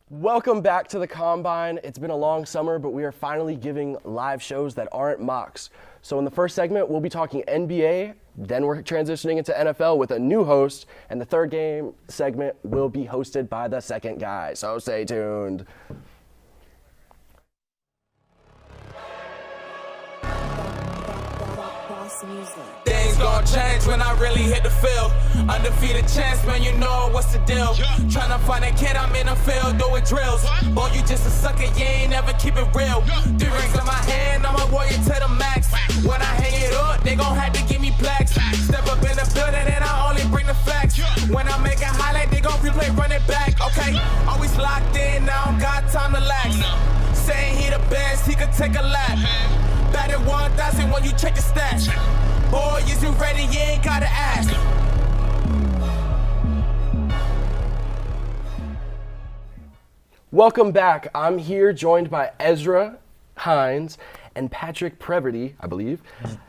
Welcome back to the Combine. It's been a long summer, but we are finally giving live shows that aren't mocks. So in the first segment, we'll be talking NBA, then we're transitioning into NFL with a new host, and the third game segment will be hosted by the second guy, so stay tuned. Things gon' change when I really hit the field. Undefeated chance, man, you know what's the deal. Tryna find a kid, I'm in the field doing drills. Boy, you just a sucker, you ain't never keep it real. 3 rings in my hand, I'm a warrior to the max. When I hang it up, they gon' have to give me plaques. Step up in the building and I only bring the facts. When I make a highlight, they gon' replay, run it back, okay? Always locked in, now I don't got time to lax. Saying he the best, he could take a lap. Batted 1,000 when you check the stats. Boy, is you ready? You ain't gotta ask. Welcome back. I'm here joined by Ezrah, Hines, and Patrick Previty, I believe.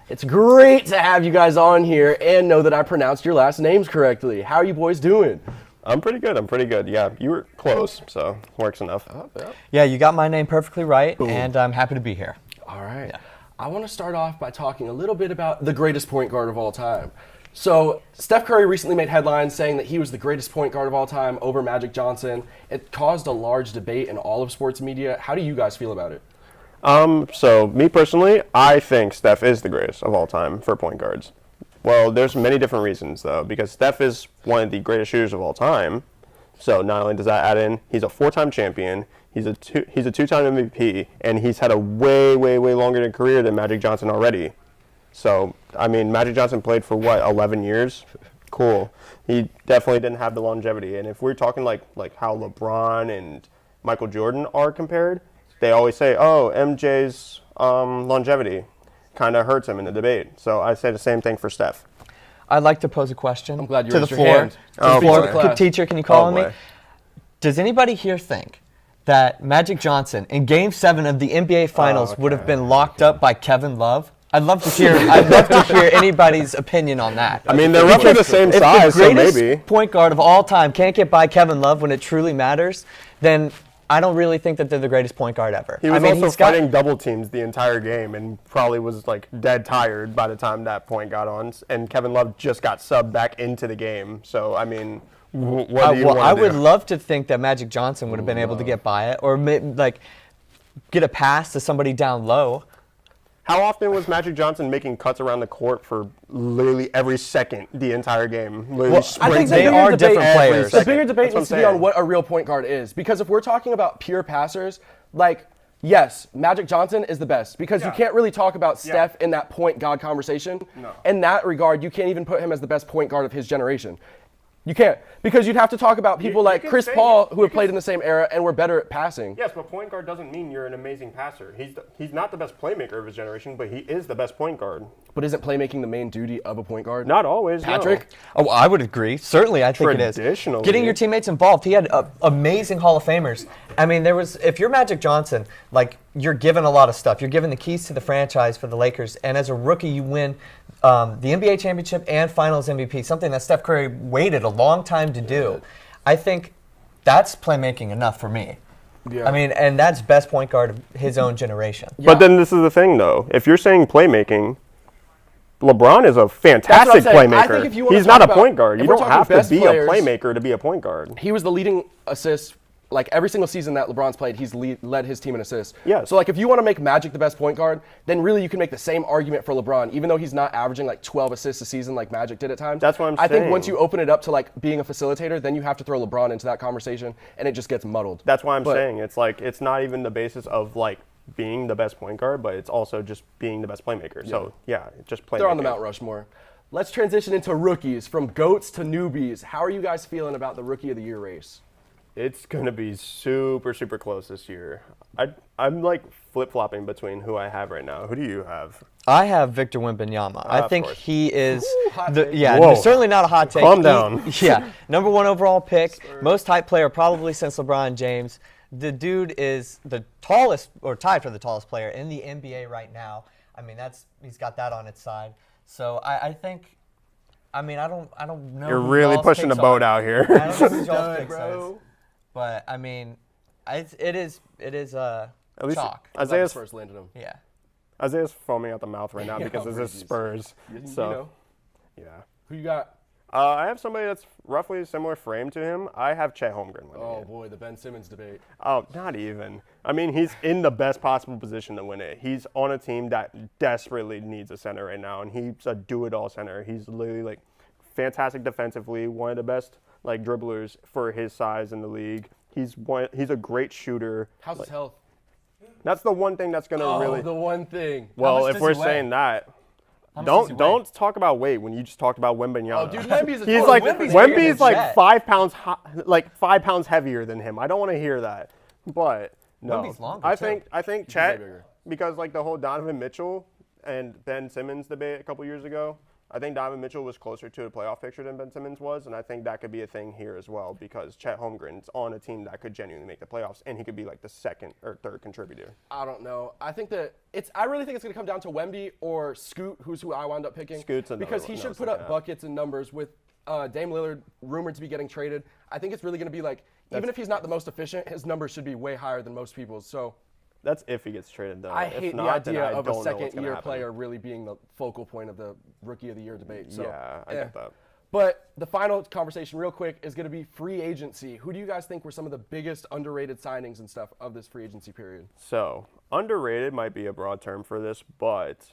It's great to have you guys on here and know that I pronounced your last names correctly. How are you boys doing? I'm pretty good. Yeah, you were close, so works enough. Yeah, you got my name perfectly right, and I'm happy to be here. All right. Yeah. I want to start off by talking a little bit about the greatest point guard of all time. So Steph Curry recently made headlines saying that he was the greatest point guard of all time over Magic Johnson. It caused a large debate in all of sports media. How do you guys feel about it? So me personally, I think Steph is the greatest of all time for point guards. Well, there's many different reasons though, because Steph is one of the greatest shooters of all time. So not only does that add in, he's a 4-time champion, he's a 2-time MVP, and he's had a way longer career than Magic Johnson already. So, I mean, Magic Johnson played for, 11 years? Cool. He definitely didn't have the longevity. And if we're talking like how LeBron and Michael Jordan are compared, they always say, oh, MJ's longevity kind of hurts him in the debate. So I say the same thing for Steph. I'd like to pose a question I'm glad you to the raised your hand. floor. Teacher, can you call on me? Does anybody here think that Magic Johnson in Game 7 of the NBA Finals would have been locked up by Kevin Love? I'd love to hear anybody's opinion on that. I mean, they're roughly the same size, so maybe. If the greatest point guard of all time can't get by Kevin Love when it truly matters, then I don't really think that they're the greatest point guard ever. He was also fighting double teams the entire game and probably was like dead tired by the time that point got on. And Kevin Love just got subbed back into the game. So, I mean, what do you want to do? I would love to think that Magic Johnson would have been able to get by it or like get a pass to somebody down low. How often was Magic Johnson making cuts around the court for literally every second the entire game? Well, I think they are different players. The bigger debate needs to be on what a real point guard is. Because if we're talking about pure passers, like, yes, Magic Johnson is the best. Because you can't really talk about Steph in that point guard conversation. No. In that regard, you can't even put him as the best point guard of his generation. You can't, because you'd have to talk about people like Chris Paul who have played in the same era and were better at passing. Yes, but point guard doesn't mean you're an amazing passer. He's not the best playmaker of his generation, but he is the best point guard. But isn't playmaking the main duty of a point guard? Not always, Patrick? No. Oh, I would agree. Certainly, I think it is. Traditionally. Getting your teammates involved. He had amazing Hall of Famers. I mean, if you're Magic Johnson, like, you're given a lot of stuff. You're given the keys to the franchise for the Lakers, and as a rookie, you win the NBA championship and Finals MVP, something that Steph Curry waited a long time to do. I think that's playmaking enough for me. Yeah. I mean, and that's best point guard of his own generation. Yeah. But then this is the thing, though. If you're saying playmaking, LeBron is a fantastic playmaker. He's not a point guard. You don't have to be a playmaker to be a point guard. He was the leading assist. Like, every single season that LeBron's played, he's led his team in assists. Yes. So, like, if you want to make Magic the best point guard, then really you can make the same argument for LeBron, even though he's not averaging, like, 12 assists a season like Magic did at times. That's what I'm saying. I think once you open it up to, like, being a facilitator, then you have to throw LeBron into that conversation, and it just gets muddled. That's why I'm saying. It's, like, it's not even the basis of, like, being the best point guard, but it's also just being the best playmaker. Yeah. So, yeah, just playmaking. They're on the Mount Rushmore. Let's transition into rookies, from GOATs to newbies. How are you guys feeling about the Rookie of the Year race? It's going to be super close this year. I'm like flip-flopping between who I have right now. Who do you have? I have Victor Wembanyama. I think he is Whoa. Certainly not a hot take. Calm down. Number 1 overall pick, most hyped player probably since LeBron James. The dude is the tallest, or tied for the tallest player in the NBA right now. I mean, he's got that on its side. So I think, I don't know. You're really pushing the boat out here. I don't know who y'all's picks is. But, I mean, It is At least chalk. Isaiah's first landed him. Yeah. Isaiah's foaming at the mouth right now because of his Spurs. So, yeah. Who you got? I have somebody that's roughly a similar frame to him. I have Chet Holmgren winning Oh, it. boy, the Ben Simmons debate. Oh, not even. I mean, he's in the best possible position to win it. He's on a team that desperately needs a center right now, and he's a do-it-all center. He's literally, like, fantastic defensively, one of the best, like, dribblers for his size in the league. He's a great shooter. How's his health? That's the one thing that's going to really – the one thing. Well, if we're saying that – Don't talk about weight when you just talked about Wembanyama. Oh, dude, Wemby's a He's total like Wemby's like 5 pounds, like 5 pounds heavier than him. I don't want to hear that, but no. Wemby's longer, I think Chet, bigger. because like the whole Donovan Mitchell and Ben Simmons debate a couple years ago. I think Donovan Mitchell was closer to a playoff picture than Ben Simmons was, and I think that could be a thing here as well because Chet Holmgren's on a team that could genuinely make the playoffs, and he could be like the second or third contributor. I don't know. I really think it's going to come down to Wemby or Scoot, who I wound up picking. Scoot's another because he one. should put up buckets and numbers with Dame Lillard rumored to be getting traded. I think it's really going to be like, even if he's not the most efficient, his numbers should be way higher than most people's. So that's if he gets traded, though. I if hate not, the idea then I of a don't know what's gonna second-year happen. player really being the focal point of the Rookie of the Year debate. So, yeah, I get that. But the final conversation, real quick, is going to be free agency. Who do you guys think were some of the biggest underrated signings and stuff of this free agency period? So, underrated might be a broad term for this, but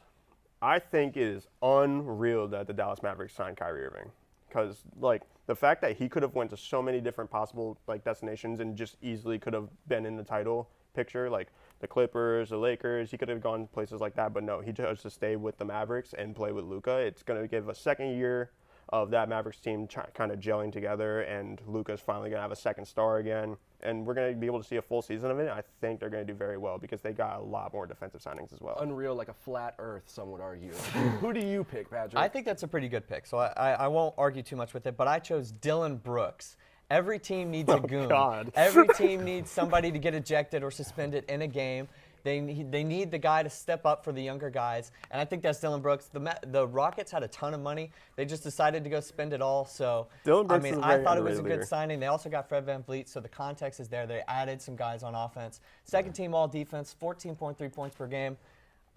I think it is unreal that the Dallas Mavericks signed Kyrie Irving. Because, like, the fact that he could have went to so many different possible, like, destinations and just easily could have been in the title picture, like the Clippers, the Lakers, he could have gone places like that, but no, he chose to stay with the Mavericks and play with Luka. It's going to give a second year of that Mavericks team kind of gelling together, and Luka's finally going to have a second star again, and we're going to be able to see a full season of it. I think they're going to do very well because they got a lot more defensive signings as well. Unreal, like a flat earth, some would argue. Who do you pick, Patrick? I think that's a pretty good pick, so I won't argue too much with it, but I chose Dillon Brooks. Every team needs a goon. God. Every team needs somebody to get ejected or suspended in a game. They need the guy to step up for the younger guys, and I think that's Dillon Brooks. The Rockets had a ton of money. They just decided to go spend it all. So Dillon Brooks I thought it was a good signing. They also got Fred VanVleet, so the context is there. They added some guys on offense. Second team all defense, 14.3 points per game.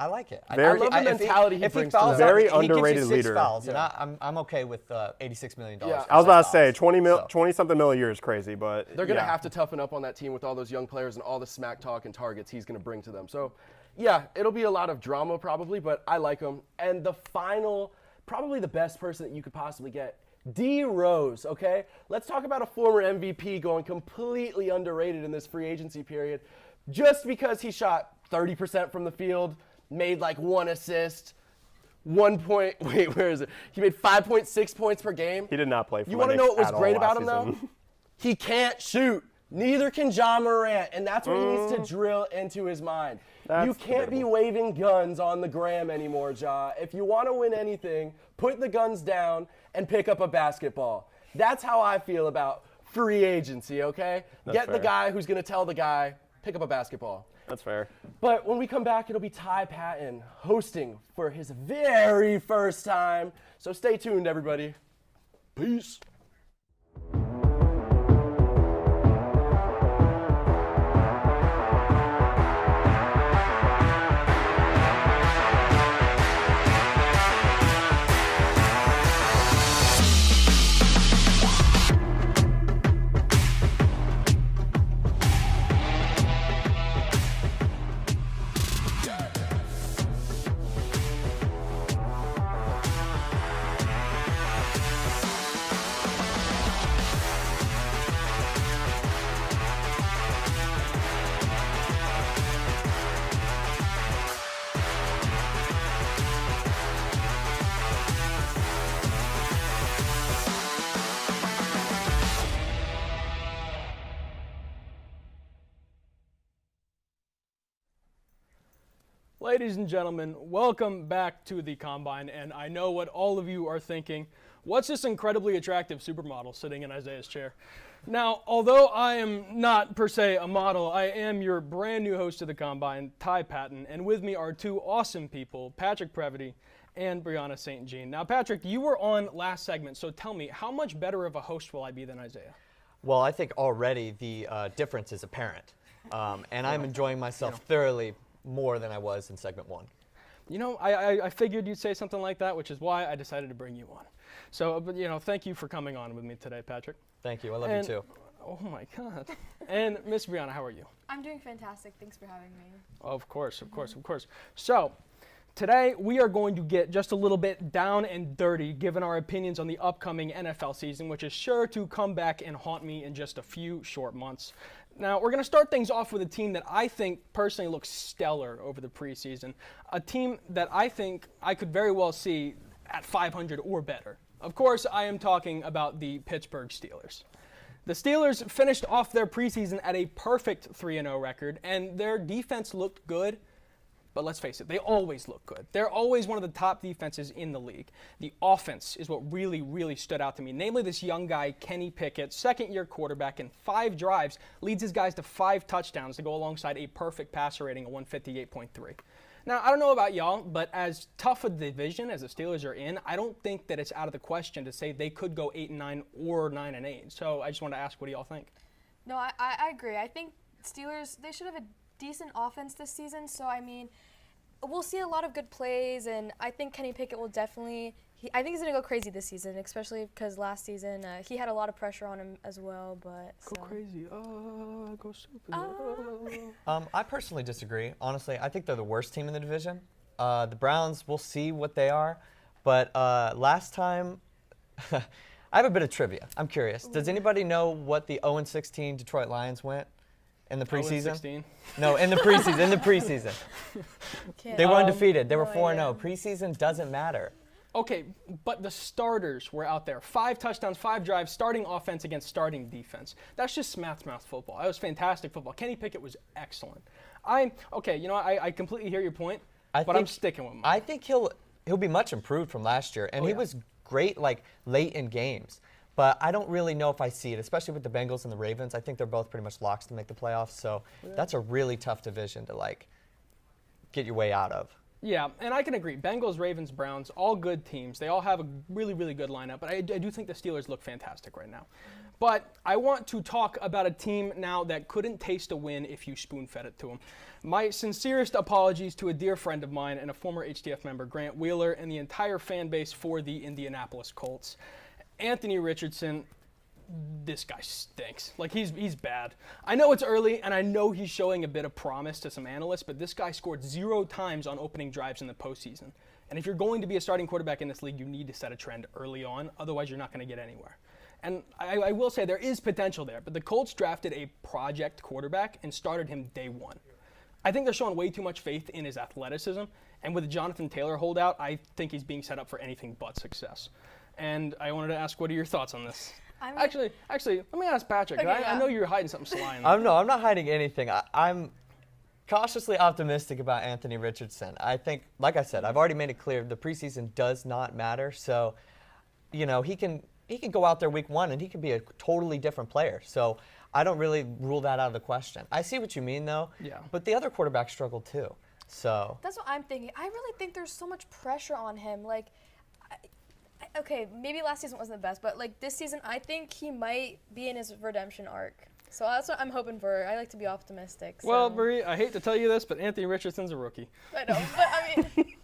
I like it. I love the mentality he brings to them. Very he underrated gives you 6 leader. fouls, and I'm okay with $86 million. Yeah. I was about to say 20-something mil a year is crazy, but they're going to have to toughen up on that team with all those young players and all the smack talk and targets he's going to bring to them. So, yeah, it'll be a lot of drama probably, but I like him. And the final, probably the best person that you could possibly get, D Rose, okay? Let's talk about a former MVP going completely underrated in this free agency period just because he shot 30% from the field, made like 1 assist, 1 point. Wait, where is it? He made 5.6 points per game. he did not play for You want to know what was great about him, though? He can't shoot. Neither can Ja Morant, and that's what he needs to drill into his mind. You can't be waving guns on the gram anymore, Ja. If you want to win anything, put the guns down and pick up a basketball. That's how I feel about free agency, okay? Get the guy who's going to tell the guy, pick up a basketball. That's fair. But when we come back, it'll be Ty Paton hosting for his very first time. So stay tuned, everybody. Peace. Ladies and gentlemen, welcome back to the Combine, and I know what all of you are thinking. What's this incredibly attractive supermodel sitting in Isaiah's chair? Now, although I am not per se a model, I am your brand new host of the Combine, Ty Paton, and with me are two awesome people, Patrick Previty and Brianna St. Jean. Now, Patrick, you were on last segment, so tell me, how much better of a host will I be than Isaiah? Well, I think already the difference is apparent. And I'm enjoying myself thoroughly more than I was in segment 1. You know, I figured you'd say something like that, which is why I decided to bring you on. So, but, you know, thank you for coming on with me today, Patrick. Thank you. I love you too. Oh my God. And Miss Brianna, how are you? I'm doing fantastic. Thanks for having me. Of course. So, today we are going to get just a little bit down and dirty, given our opinions on the upcoming NFL season, which is sure to come back and haunt me in just a few short months. Now, we're going to start things off with a team that I think personally looks stellar over the preseason, a team that I think I could very well see at 500 or better. Of course, I am talking about the Pittsburgh Steelers. The Steelers finished off their preseason at a perfect 3-0 record, and their defense looked good. But let's face it, they always look good. They're always one of the top defenses in the league. The offense is what really, really stood out to me. Namely, this young guy, Kenny Pickett, second-year quarterback, in 5 drives, leads his guys to 5 touchdowns to go alongside a perfect passer rating of 158.3. Now, I don't know about y'all, but as tough a division as the Steelers are in, I don't think that it's out of the question to say they could go 8-9 or 9-8. So I just want to ask, what do y'all think? No, I agree. I think Steelers, they should have a decent offense this season. So, I mean, we'll see a lot of good plays, and I think Kenny Pickett will definitely I think he's going to go crazy this season, especially because last season he had a lot of pressure on him as well. But Go crazy. Go stupid. I personally disagree. Honestly, I think they're the worst team in the division. The Browns, we'll see what they are. But last time, I have a bit of trivia. I'm curious. Does anybody know what the 0-16 Detroit Lions went in the preseason? 0-16? No, in the preseason. They were undefeated. They were 4-0. Preseason doesn't matter. Okay, but the starters were out there. 5 touchdowns, 5 drives, starting offense against starting defense. That's just smash mouth football. That was fantastic football. Kenny Pickett was excellent. I completely hear your point, but I'm sticking with mine. I think he'll be much improved from last year, and he was great like late in games. But I don't really know if I see it, especially with the Bengals and the Ravens. I think they're both pretty much locks to make the playoffs, so that's a really tough division to like get your way out of. Yeah, and I can agree. Bengals, Ravens, Browns, all good teams. They all have a really, really good lineup, but I do think the Steelers look fantastic right now. But I want to talk about a team now that couldn't taste a win if you spoon-fed it to them. My sincerest apologies to a dear friend of mine and a former HTF member, Grant Wheeler, and the entire fan base for the Indianapolis Colts. Anthony Richardson, this guy stinks. Like, he's bad. I know it's early, and I know he's showing a bit of promise to some analysts, but this guy scored 0 times on opening drives in the postseason. And if you're going to be a starting quarterback in this league, you need to set a trend early on. Otherwise, you're not going to get anywhere. And I will say there is potential there, but the Colts drafted a project quarterback and started him day 1. I think they're showing way too much faith in his athleticism, and with the Jonathan Taylor holdout, I think he's being set up for anything but success. And I wanted to ask, what are your thoughts on this? Actually, let me ask Patrick. Okay, I know you're hiding something sly in there. I'm not hiding anything. I'm cautiously optimistic about Anthony Richardson. I think, like I said, I've already made it clear the preseason does not matter. So, you know, he can go out there week 1 and he can be a totally different player. So I don't really rule that out of the question. I see what you mean, though. Yeah. But the other quarterbacks struggled too. So that's what I'm thinking. I really think there's so much pressure on him. Like, okay, maybe last season wasn't the best, but like this season, I think he might be in his redemption arc. So that's what I'm hoping for. I like to be optimistic. So. Well, Marie, I hate to tell you this, but Anthony Richardson's a rookie. I know, but I mean.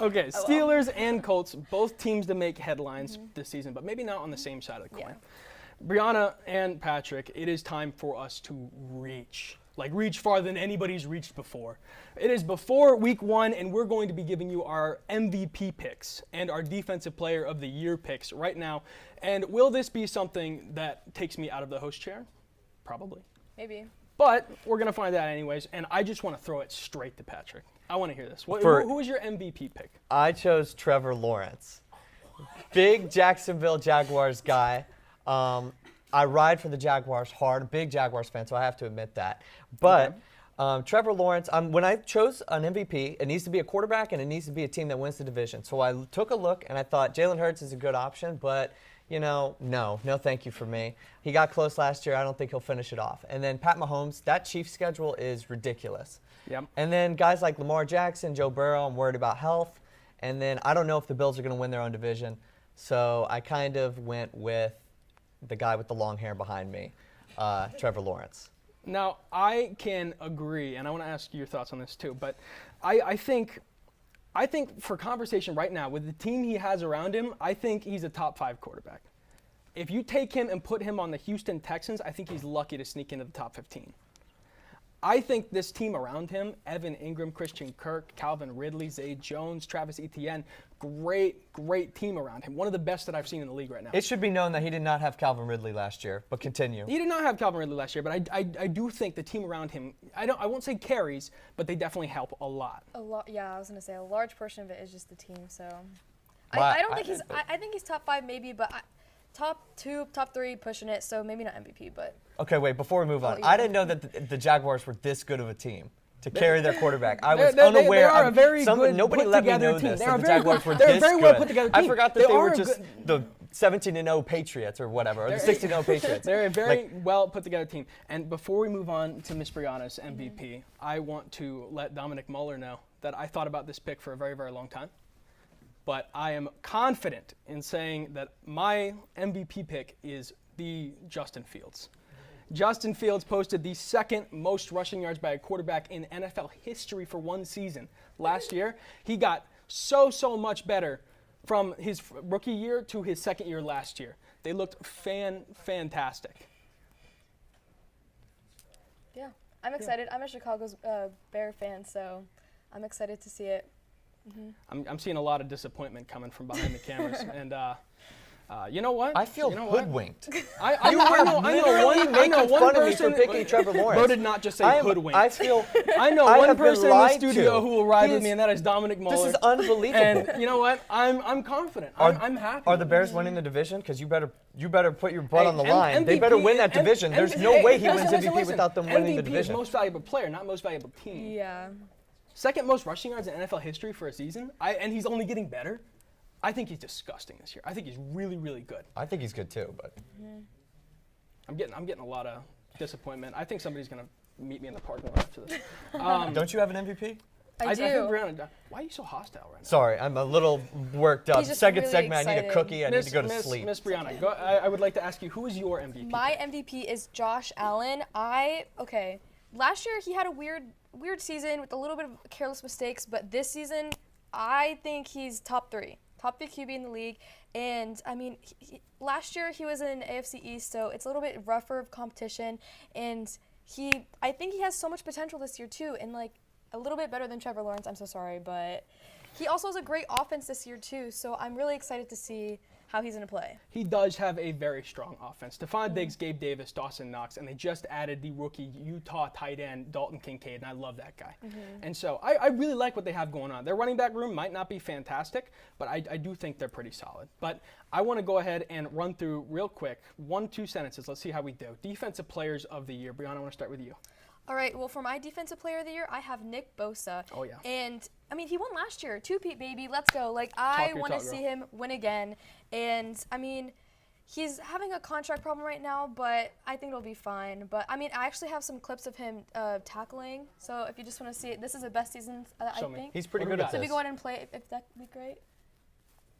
Okay, Steelers and Colts, both teams to make headlines this season, but maybe not on the same side of the coin. Yeah. Brianna and Patrick, it is time for us to reach farther than anybody's reached before. It is before week 1, and we're going to be giving you our MVP picks and our Defensive Player of the Year picks right now. And will this be something that takes me out of the host chair? Probably. Maybe. But we're going to find out anyways, and I just want to throw it straight to Patrick. I want to hear this. Who was your MVP pick? I chose Trevor Lawrence. Big Jacksonville Jaguars guy. I ride for the Jaguars hard. Big Jaguars fan, so I have to admit that. But Trevor Lawrence, when I chose an MVP, it needs to be a quarterback and it needs to be a team that wins the division. So I took a look and I thought Jalen Hurts is a good option, but no thank you for me. He got close last year. I don't think he'll finish it off. And then Pat Mahomes, that Chiefs schedule is ridiculous. Yep. And then guys like Lamar Jackson, Joe Burrow, I'm worried about health. And then I don't know if the Bills are going to win their own division. So I kind of went with the guy with the long hair behind me, Trevor Lawrence. Now, I can agree, and I want to ask you your thoughts on this too, but I think for conversation right now, with the team he has around him, I think he's a top 5 quarterback. If you take him and put him on the Houston Texans, I think he's lucky to sneak into the top 15. I think this team around him, Evan Ingram, Christian Kirk, Calvin Ridley, Zay Jones, Travis Etienne, great team around him. One of the best that I've seen in the league right now. It should be known that he did not have Calvin Ridley last year, but continue. He did not have Calvin Ridley last year, but I do think the team around him, I won't say carries, but they definitely help a lot. A lot, yeah. I was gonna say a large portion of it is just the team. So, Well, I don't think he's. I think he's top 5 maybe, but top 2, top 3 pushing it. So maybe not MVP, but. Okay, wait, before we move on, yeah. I didn't know that the Jaguars were this good of a team to carry their quarterback. I was They unaware. are a very good nobody let me know team. this. They That are the very Jaguars were they're a this very well good. put together I team. forgot that they were just the 17-0 Patriots or whatever, or the 16-0 Patriots. They're a very well put together team. And before we move on to Miss Brianna's MVP, I want to let Dominic Mueller know that I thought about this pick for a very, very long time. But I am confident in saying that my MVP pick is the Justin Fields. Justin Fields posted the 2nd most rushing yards by a quarterback in NFL history for one season last year. He got so much better from his rookie year to his 2nd year last year. They looked fantastic. Yeah, I'm excited. I'm a Chicago's Bear fan, so I'm excited to see it. I'm seeing a lot of disappointment coming from behind the cameras, and you know what? I feel hoodwinked. I know one person for picking Trevor Lawrence. Bo did not just say hoodwinked. I know I one have been person in the lied studio to. who will ride with me, and that is Dominic Mueller. This is unbelievable. And you know what? I'm confident. I'm happy. Are the Bears winning the division? Because you better put your butt on the line. MVP, they better win that division. There's no way he wins MVP listen. without them winning the MVP division. is most valuable player, not most valuable team. Yeah. 2nd most rushing yards in NFL history for a season, and he's only getting better. I think he's disgusting this year. I think he's really good. I think he's good too, but I'm getting a lot of disappointment. I think somebody's gonna meet me in the parking lot after this. don't you have an MVP? I do. think Brianna, why are you so hostile right now? Sorry, I'm a little worked up. He's just Second really segment, I need a excited. cookie. I need to go to sleep. Miss Brianna, I would like to ask you, who is your MVP? My MVP is Josh Allen. Last year he had a weird season with a little bit of careless mistakes, but this season I think he's top 3 QB in the league. And I mean, last year he was in AFC East, so it's a little bit rougher of competition. And I think he has so much potential this year too, and like a little bit better than Trevor Lawrence. I'm so sorry, but he also has a great offense this year too. So I'm really excited to see how he's going to play. He does have a very strong offense. Stephon Diggs, Gabe Davis, Dawson Knox, and they just added the rookie Utah tight end Dalton Kincaid, and I love that guy. And so I really like what they have going on. Their running back room might not be fantastic, but I do think they're pretty solid. But I want to go ahead and run through real quick 1-2 sentences. Let's see how we do. Defensive Players of the Year. Brianna, I want to start with you. All right, well, for my Defensive Player of the Year, I have Nick Bosa. Oh, yeah. And, I mean, he won last year. Two-peat, baby. Let's go. Like, I want to see him win again. And, I mean, he's having a contract problem right now, but I think it'll be fine. But, I mean, I actually have some clips of him tackling. So, if you just want to see it, this is the best season, I think. He's pretty good at So, if this. you go ahead and play, if that'd be great.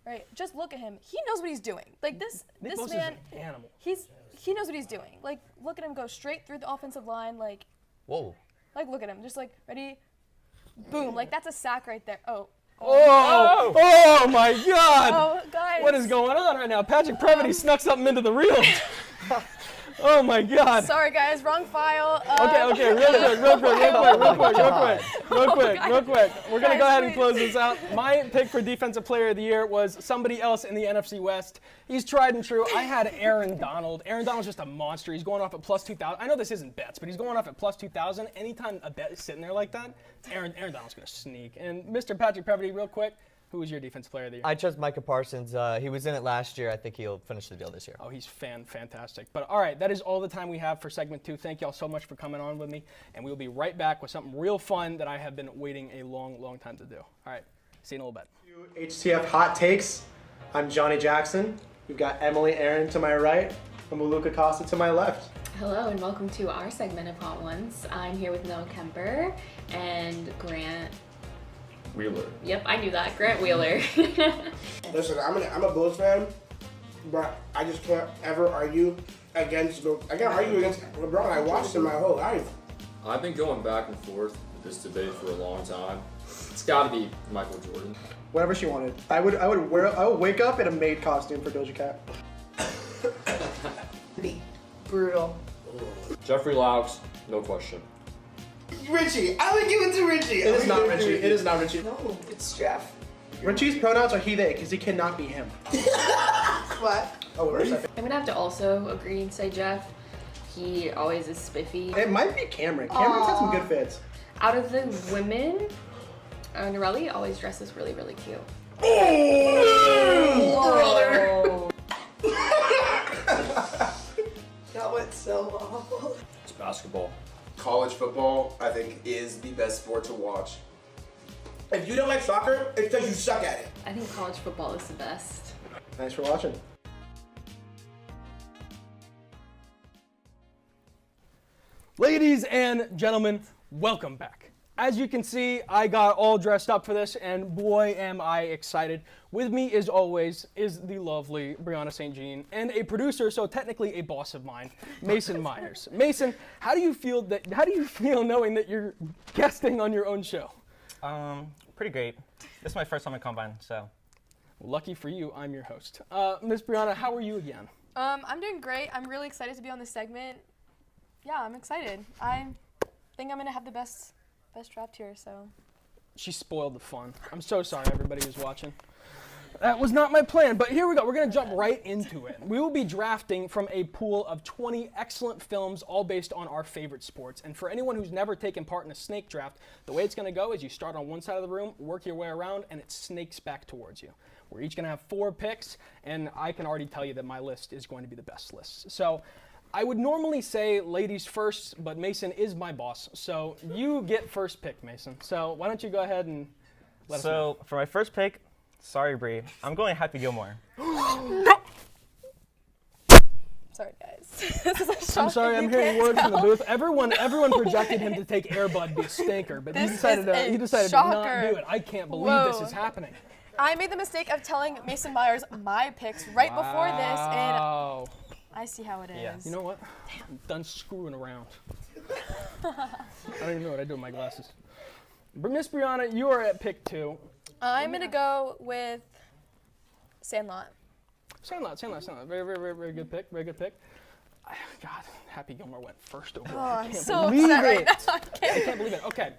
All right, just look at him. He knows what he's doing. Like, this man, an animal. he knows what he's doing. Like, look at him go straight through the offensive line, like. Whoa. Like, look at him. Just like, ready? Boom. Like, that's a sack right there. Oh. Oh my God! Oh, guys. What is going on right now? Patrick Previty snuck something into the reel. Oh my God! Sorry, guys. Wrong file. Okay. Real quick. We're gonna go ahead and close this out. My pick for Defensive Player of the Year was somebody else in the NFC West. He's tried and true. I had Aaron Donald. Aaron Donald's just a monster. He's going off at plus 2,000. I know this isn't bets, but he's going off at plus 2,000. Anytime a bet is sitting there like that, Aaron Donald's gonna sneak. And Mr. Patrick Previty, real quick. Who is your Defensive Player of the Year? I chose Micah Parsons. He was in it last year. I think he'll finish the deal this year. Oh, he's fantastic. But all right, that is all the time we have for segment 2. Thank y'all so much for coming on with me, and we'll be right back with something real fun that I have been waiting a long time to do. All right, see you in a little bit. HTF Hot Takes. I'm Johnny Jackson. We've got Emily Aaron to my right and Maluka Costa to my left. Hello and welcome to our segment of Hot Ones. I'm here with Noah Kemper and Grant Wheeler. Yep, I knew that. Grant Wheeler. Listen, I'm a Bulls fan, but I just can't ever argue against LeBron. I watched him my whole life. I've been going back and forth with this debate for a long time. It's got to be Michael Jordan. Whatever she wanted. I would wake up in a maid costume for Doja Cat. Brutal. Jeffrey Laux, no question. Richie, I would give it to Richie. It is not Richie. It is not Richie. No, it's Jeff. Richie's pronouns are he, they, because he cannot be him. What? Oh, where's that? I'm gonna have to also agree and say Jeff. He always is spiffy. It might be Cameron. Cameron's had some good fits. Out of the women, Norelli always dresses really, really cute. Oh, that went so awful. It's basketball. College football, I think, is the best sport to watch. If you don't like soccer, it's because you suck at it. I think college football is the best. Thanks for watching. Ladies and gentlemen, welcome back. As you can see, I got all dressed up for this, and boy, am I excited. With me, as always, is the lovely Brianna St. Jean, and a producer, so technically a boss of mine, Mason Myers. Mason, how do you feel knowing that you're guesting on your own show? Pretty great. This is my first time at Combine, so. Well, lucky for you, I'm your host. Miss Brianna, how are you again? I'm doing great. I'm really excited to be on this segment. Yeah, I'm excited. I think I'm gonna have the best draft here, so. She spoiled the fun. I'm so sorry, everybody who's watching. That was not my plan, but here we go. We're going to jump right into it. We will be drafting from a pool of 20 excellent films, all based on our favorite sports. And for anyone who's never taken part in a snake draft, the way it's going to go is you start on one side of the room, work your way around, and it snakes back towards you. We're each going to have 4 picks, and I can already tell you that my list is going to be the best list. So I would normally say ladies first, but Mason is my boss, so you get first pick, Mason. So why don't you go ahead and let us know. So for my first pick, sorry, Bree, I'm going Happy Gilmore. Sorry, guys. This is a shock. I'm sorry, I'm hearing words from the booth. Everyone projected him to take Air Bud, be a stinker, but he decided to not do it. I can't believe this is happening. I made the mistake of telling Mason Myers my picks right before this, and I see how it is. Yes. You know what? I'm done screwing around. I don't even know what I do with my glasses. Miss Brianna, you are at pick 2. I'm going to go with Sandlot. Sandlot. Very good pick. Very good pick. God, Happy Gilmore went first overall. Oh, I I'm can't so believe upset it. right now. I can't believe it. Okay.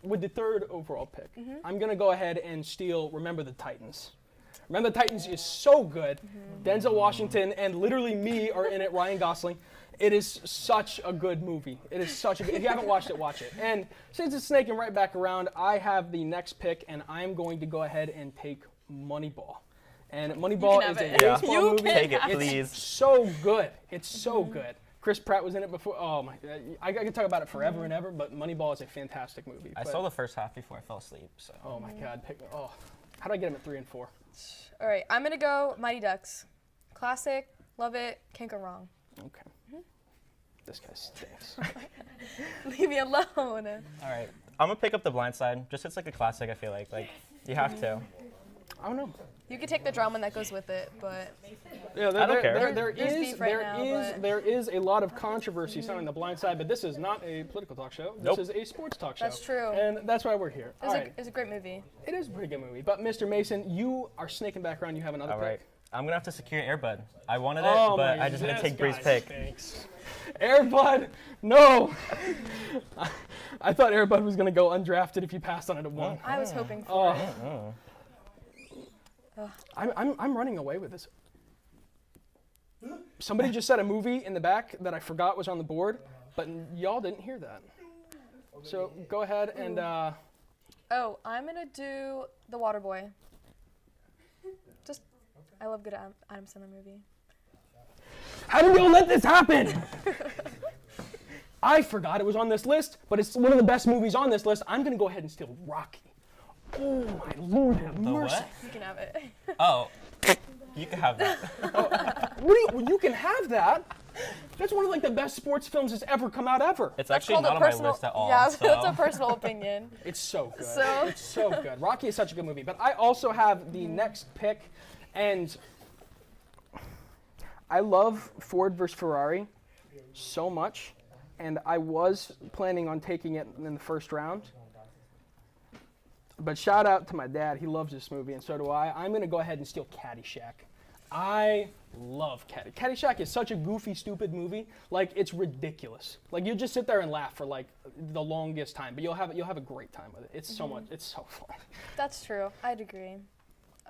With the 3rd overall pick, I'm going to go ahead and steal Remember the Titans. Remember the Titans is so good. Denzel Washington and literally me are in it, Ryan Gosling. It is such a good movie. It is such a good, if you haven't watched it, watch it. And since it's snaking right back around, I have the next pick, and I'm going to go ahead and take Moneyball. And Moneyball is a baseball movie. Take it, please. It's so good. It's so good. Chris Pratt was in it before. Oh my! I could talk about it forever and ever, but Moneyball is a fantastic movie. I saw the first half before I fell asleep. So. Oh my God! How do I get him at 3 and 4? All right, I'm gonna go Mighty Ducks. Classic, love it, can't go wrong. Okay. This guy stinks. Leave me alone. All right, I'm gonna pick up The Blind Side. Just it's like a classic. I feel like you have to. I don't know. You could take the drama that goes with it, but yeah, I don't care. There is a lot of controversy surrounding The Blind Side, but this is not a political talk show. This is a sports talk show. That's true. And that's why we're here. It's a great movie. It is a pretty good movie. But Mr. Mason, you are snaking back around. You have another pick. All right. I'm going to have to secure Air Bud. I wanted it, but I just had to take Bree's pick. Thanks. Air Bud, no. I thought Air Bud was going to go undrafted if you passed on it at 1. I was hoping for it. I'm running away with this. Somebody just said a movie in the back that I forgot was on the board, but y'all didn't hear that. So go ahead and. I'm gonna do The Waterboy. I love good Adam Sandler movie. How did y'all let this happen? I forgot it was on this list, but it's one of the best movies on this list. I'm gonna go ahead and steal Rocky. Oh my Lord, have mercy. What? You can have it. Oh, you can have that. You can have that? That's one of the best sports films that's ever come out ever. It's actually not on my list at all. Yeah, so. that's a personal opinion. It's so good. It's so good. Rocky is such a good movie. But I also have the next pick, and I love Ford versus Ferrari so much, and I was planning on taking it in the first round. But shout out to my dad. He loves this movie, and so do I. I'm going to go ahead and steal Caddyshack. I love Caddyshack is such a goofy, stupid movie. Like, it's ridiculous. Like, you just sit there and laugh for, like, the longest time, but you'll have a great time with it. It's so much. It's so fun. That's true. I'd agree.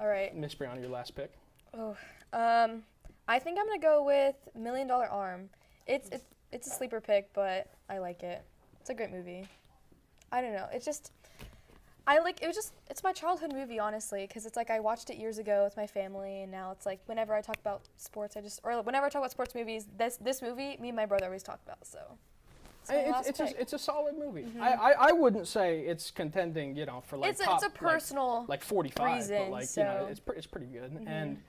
All right. Miss Brianna, your last pick. Oh, I think I'm gonna go with $1 Million Arm. It's a sleeper pick, but I like it. It's a great movie. I don't know. It's my childhood movie, honestly, because it's like I watched it years ago with my family, and now it's like whenever I talk about sports, whenever I talk about sports movies, this movie, me and my brother always talk about. So it's a solid movie. I wouldn't say it's contending, for like top, it's a personal like 45, reason, but like so. it's pretty good. And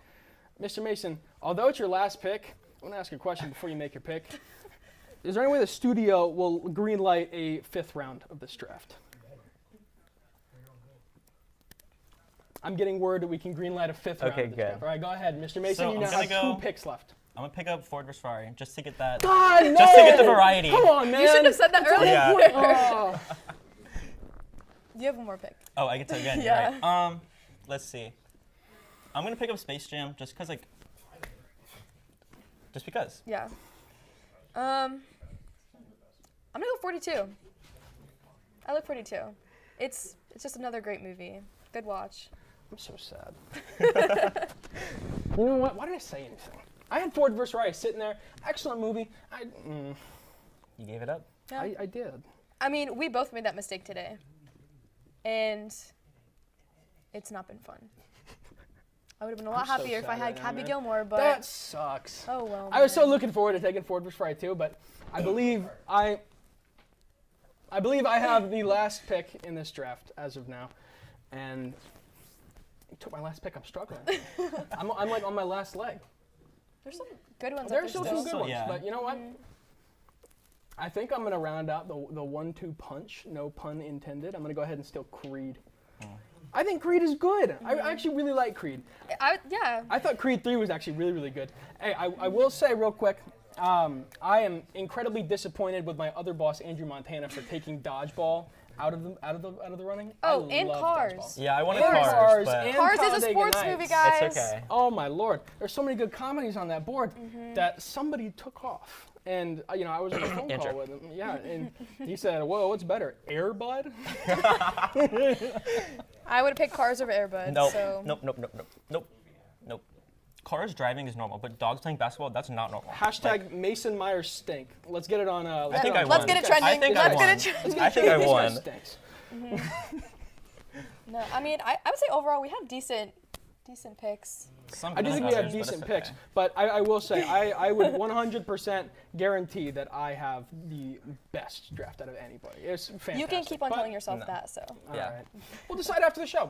Mr. Mason, although it's your last pick, I want to ask you a question before you make your pick. Is there any way the studio will greenlight a 5th round of this draft? I'm getting word that we can greenlight a 5th round. Okay, of this good. draft. All right, go ahead, Mr. Mason. So you now have 2 picks left. I'm gonna pick up Ford vs Ferrari just to get that. God, no! Just to get the variety. Come on, man. You should have said that earlier. Yeah. You have one more pick. Oh, I can tell you again. Yeah. Right. Let's see. I'm gonna pick up Space Jam just because. Yeah. I'm gonna go 42. I like 42. It's just another great movie. Good watch. I'm so sad. You know what? Why did I say anything? I had Ford vs. Ferrari sitting there. Excellent movie. You gave it up? Yeah. I did. I mean, we both made that mistake today. And it's not been fun. I would have been a lot happier if I had Happy Gilmore, but... That sucks. Oh, well. I was so looking forward to taking Ford vs. Ferrari too, but I believe I have the last pick in this draft as of now. And you took my last pick. I'm struggling. I'm like on my last leg. There's some good ones. There's still some good ones, yeah. but you know what? I think I'm gonna round out the 1-2 punch. No pun intended. I'm gonna go ahead and steal Creed. I think Creed is good. I actually really like Creed. Yeah. I thought Creed 3 was actually really, really good. Hey, I will say real quick, I am incredibly disappointed with my other boss, Andrew Montana, for taking Dodgeball out of the running. Oh, I and love Cars. Dodgeball. Yeah, I wanted And Cars. But and Cars is a Talladega sports Nights. movie, guys. It's okay. Oh my Lord, there's so many good comedies on that board that somebody took off. And I was on a phone call with him. Yeah, and he said, "Whoa, what's better, Air Bud?" I would have picked Cars over Air Bud. Nope. So. Nope. Cars driving is normal, but dogs playing basketball, that's not normal. Hashtag Mason Myers stink. Let's get it on. I think I won. Let's get it trending. I think Let's I get won. it trending. I think I won. Stinks. No, I mean, I would say overall we have decent picks. I do think we have decent picks, but I will say I would 100% guarantee that I have the best draft out of anybody. It's fantastic. You can keep on telling yourself that, so. Yeah. All right. We'll decide after the show.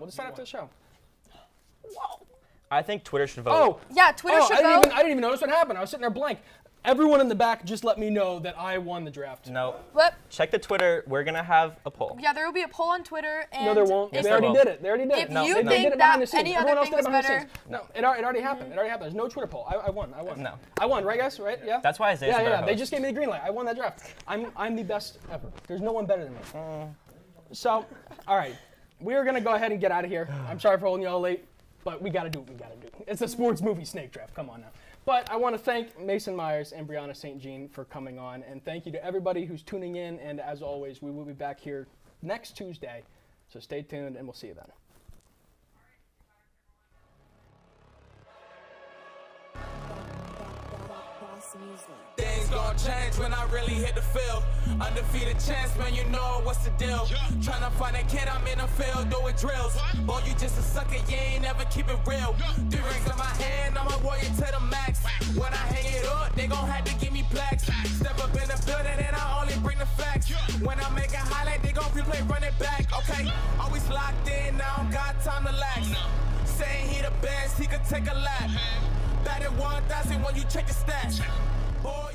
Whoa. I think Twitter should vote. Oh. Yeah, Twitter should vote. I didn't even notice what happened. I was sitting there blank. Everyone in the back just let me know that I won the draft. No. What? Check the Twitter. We're going to have a poll. Yeah, there will be a poll on Twitter. And no, there won't. Yes, they already did it. If No, you they think did it that behind the scenes. any Everyone other else thing did it was behind the better. scenes. No, it already happened. There's no Twitter poll. I won. No. I won, right, guys? Right? Yeah. That's why Isaiah's Yeah. the They host. just gave me the green light. I won that draft. I'm the best ever. There's no one better than me. So, all right, we are gonna go ahead and get out of here. I'm sorry for holding you all late, but we gotta do what we gotta do. It's a sports movie snake draft. Come on now. But I want to thank Mason Myers and Brianna St. Jean for coming on, and thank you to everybody who's tuning in. And as always, we will be back here next Tuesday. So stay tuned, and we'll see you then. Things gon' change when I really hit the field. Undefeated chance, man, you know what's the deal. Tryna find a kid, I'm in the field doing drills. Boy, you just a sucker, you ain't never keep it real. 3 rings in my hand, I'm a warrior to the max. When I hang it up, they gon' have to give me plaques. Step up in the building and I only bring the facts. When I make a highlight, they gon' replay, run it back, okay? Always locked in, I don't got time to lax. Saying he the best, he could take a lap. Batted 1,000 when you check the stats. Boy,